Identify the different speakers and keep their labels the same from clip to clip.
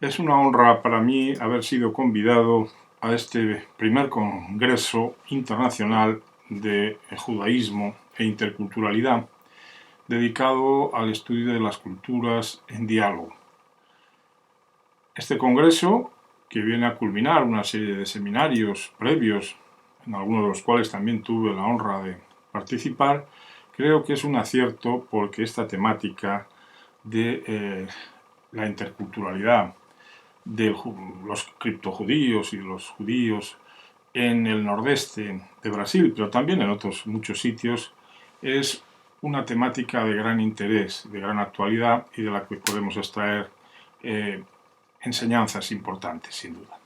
Speaker 1: Es una honra para mí haber sido convidado a este primer Congreso Internacional de Judaísmo e Interculturalidad dedicado al estudio de las culturas en diálogo. Este congreso, que viene a culminar una serie de seminarios previos, en algunos de los cuales también tuve la honra de participar, creo que es un acierto porque esta temática de la interculturalidad de los criptojudíos y los judíos en el nordeste de Brasil, pero también en otros muchos sitios, es una temática de gran interés, de gran actualidad y de la que podemos extraer enseñanzas importantes, sin duda.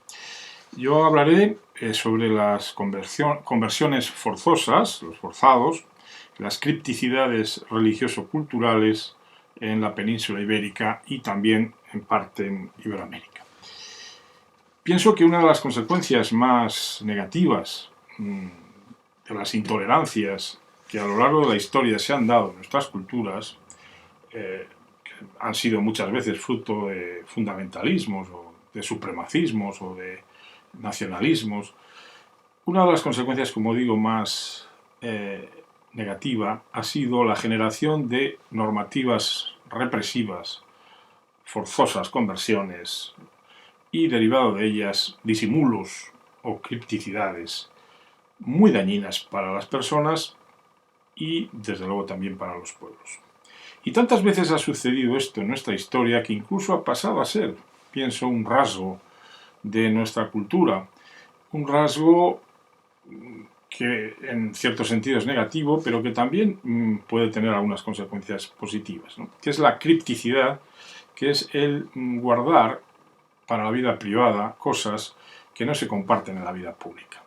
Speaker 1: Yo hablaré sobre las conversiones forzosas, los forzados, las cripticidades religioso-culturales en la península ibérica y también en parte en Iberoamérica. Pienso que una de las consecuencias más negativas de las intolerancias que a lo largo de la historia se han dado en nuestras culturas, que han sido muchas veces fruto de fundamentalismos o de supremacismos o de nacionalismos, una de las consecuencias, como digo, más negativa ha sido la generación de normativas represivas, forzosas conversiones, y derivado de ellas disimulos o cripticidades muy dañinas para las personas y desde luego también para los pueblos. Y tantas veces ha sucedido esto en nuestra historia que incluso ha pasado a ser, pienso, un rasgo de nuestra cultura, un rasgo que en cierto sentido es negativo, pero que también puede tener algunas consecuencias positivas, ¿no? Que es la cripticidad, que es el guardar para la vida privada cosas que no se comparten en la vida pública.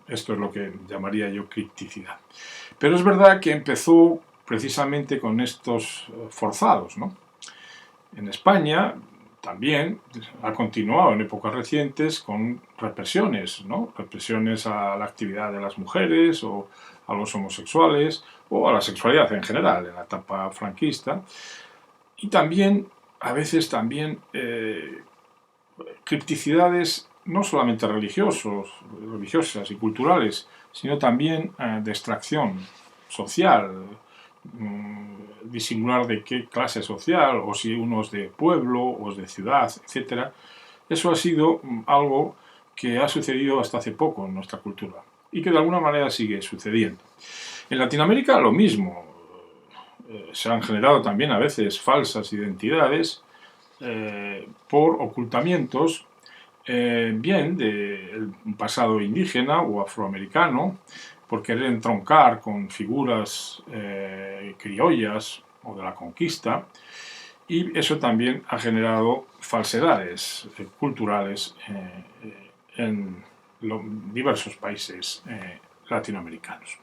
Speaker 1: Esto es lo que llamaría yo cripticidad. Pero es verdad que empezó precisamente con estos forzados, ¿no? En España también ha continuado en épocas recientes con represiones, ¿no? Represiones a la actividad de las mujeres o a los homosexuales o a la sexualidad en general en la etapa franquista. Y también, a veces también, cripticidades no solamente religiosas y culturales, sino también de extracción social, disimular de qué clase social, o si uno es de pueblo, o es de ciudad, etc. Eso ha sido algo que ha sucedido hasta hace poco en nuestra cultura y que de alguna manera sigue sucediendo. En Latinoamérica lo mismo. Se han generado también a veces falsas identidades por ocultamientos bien del pasado indígena o afroamericano, por querer entroncar con figuras criollas o de la conquista, y eso también ha generado falsedades culturales en diversos países latinoamericanos.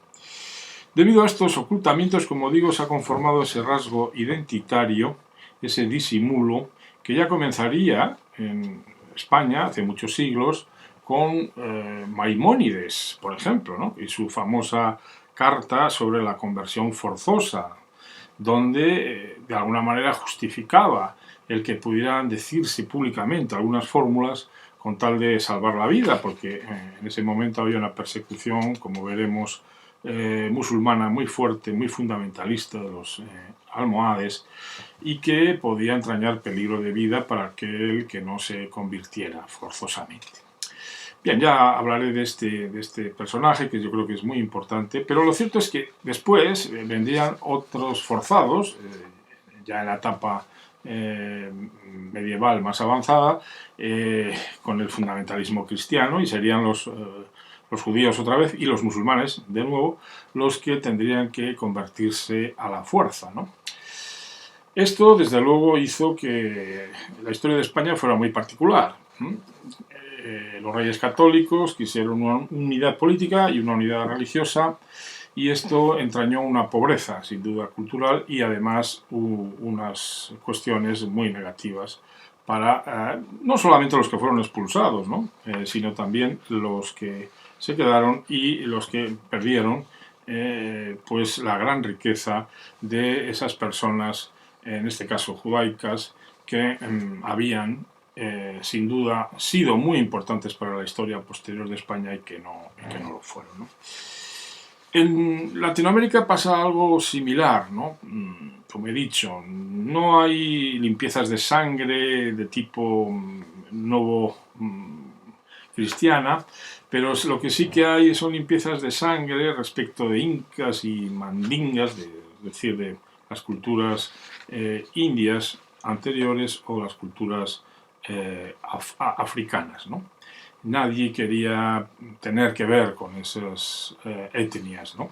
Speaker 1: Debido a estos ocultamientos, como digo, se ha conformado ese rasgo identitario, ese disimulo, que ya comenzaría en España hace muchos siglos con Maimónides, por ejemplo, ¿no? Y su famosa carta sobre la conversión forzosa, donde de alguna manera justificaba el que pudieran decirse públicamente algunas fórmulas con tal de salvar la vida, porque en ese momento había una persecución, como veremos, musulmana muy fuerte, muy fundamentalista de los almohades, y que podía entrañar peligro de vida para aquel que no se convirtiera forzosamente. Bien, ya hablaré de este personaje, que yo creo que es muy importante, pero lo cierto es que después vendrían otros forzados, ya en la etapa medieval más avanzada, con el fundamentalismo cristiano, y serían los judíos otra vez y los musulmanes, de nuevo, los que tendrían que convertirse a la fuerza, ¿no? Esto, desde luego, hizo que la historia de España fuera muy particular. Los reyes católicos quisieron una unidad política y una unidad religiosa, y esto entrañó una pobreza, sin duda, cultural, y además unas cuestiones muy negativas para no solamente los que fueron expulsados, ¿no? Sino también los que se quedaron y los que perdieron pues la gran riqueza de esas personas, en este caso judaicas, que habían sin duda sido muy importantes para la historia posterior de España y que no lo fueron, ¿no? En Latinoamérica pasa algo similar, ¿no? Como he dicho, no hay limpiezas de sangre de tipo nuevo cristiana, pero lo que sí que hay son limpiezas de sangre respecto de incas y mandingas, es decir, de las culturas indias anteriores o las culturas africanas, ¿no? Nadie quería tener que ver con esas etnias, ¿no?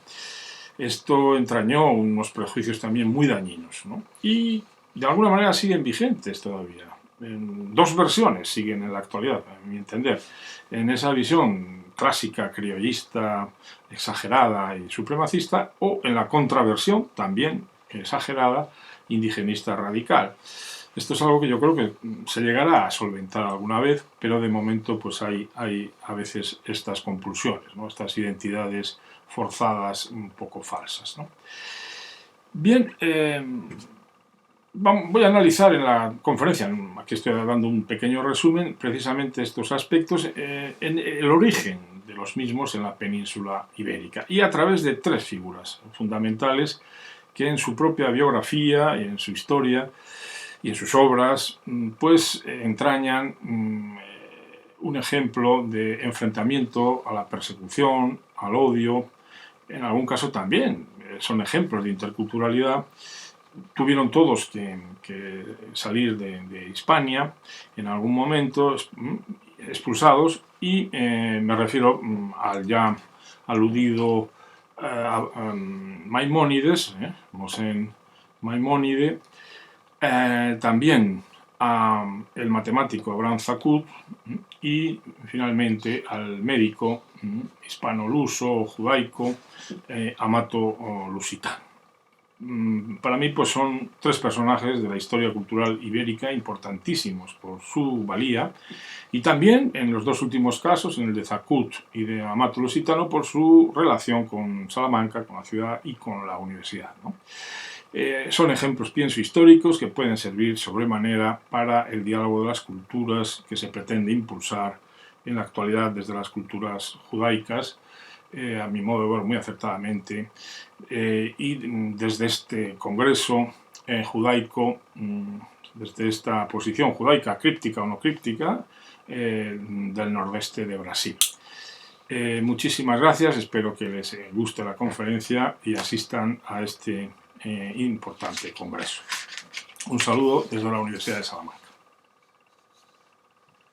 Speaker 1: Esto entrañó unos prejuicios también muy dañinos, ¿no? Y de alguna manera siguen vigentes todavía. En dos versiones siguen en la actualidad, a mi entender. En esa visión clásica, criollista, exagerada y supremacista, o en la contraversión, también exagerada, indigenista radical. Esto es algo que yo creo que se llegará a solventar alguna vez, pero de momento pues hay a veces estas compulsiones, ¿no? Estas identidades forzadas un poco falsas, ¿no? Bien, voy a analizar en la conferencia, aquí estoy dando un pequeño resumen, precisamente estos aspectos, en el origen de los mismos en la península ibérica y a través de tres figuras fundamentales que en su propia biografía y en su historia y en sus obras pues entrañan un ejemplo de enfrentamiento a la persecución, al odio, en algún caso también son ejemplos de interculturalidad. Tuvieron todos que salir de Hispania en algún momento, expulsados, y me refiero al ya aludido Maimónides, Mosén Maimónide, también al matemático Abraham Zacut y finalmente al médico hispano-luso judaico Amato Lusitano. Para mí pues son tres personajes de la historia cultural ibérica importantísimos por su valía y también en los dos últimos casos, en el de Zacut y de Amato Lusitano, por su relación con Salamanca, con la ciudad y con la universidad, ¿no? Son ejemplos, pienso, históricos que pueden servir sobremanera para el diálogo de las culturas que se pretende impulsar en la actualidad desde las culturas judaicas, a mi modo de ver muy acertadamente, y desde este congreso judaico, desde esta posición judaica críptica o no críptica del nordeste de Brasil. Muchísimas gracias, espero que les guste la conferencia y asistan a este importante congreso. Un saludo desde la Universidad de Salamanca.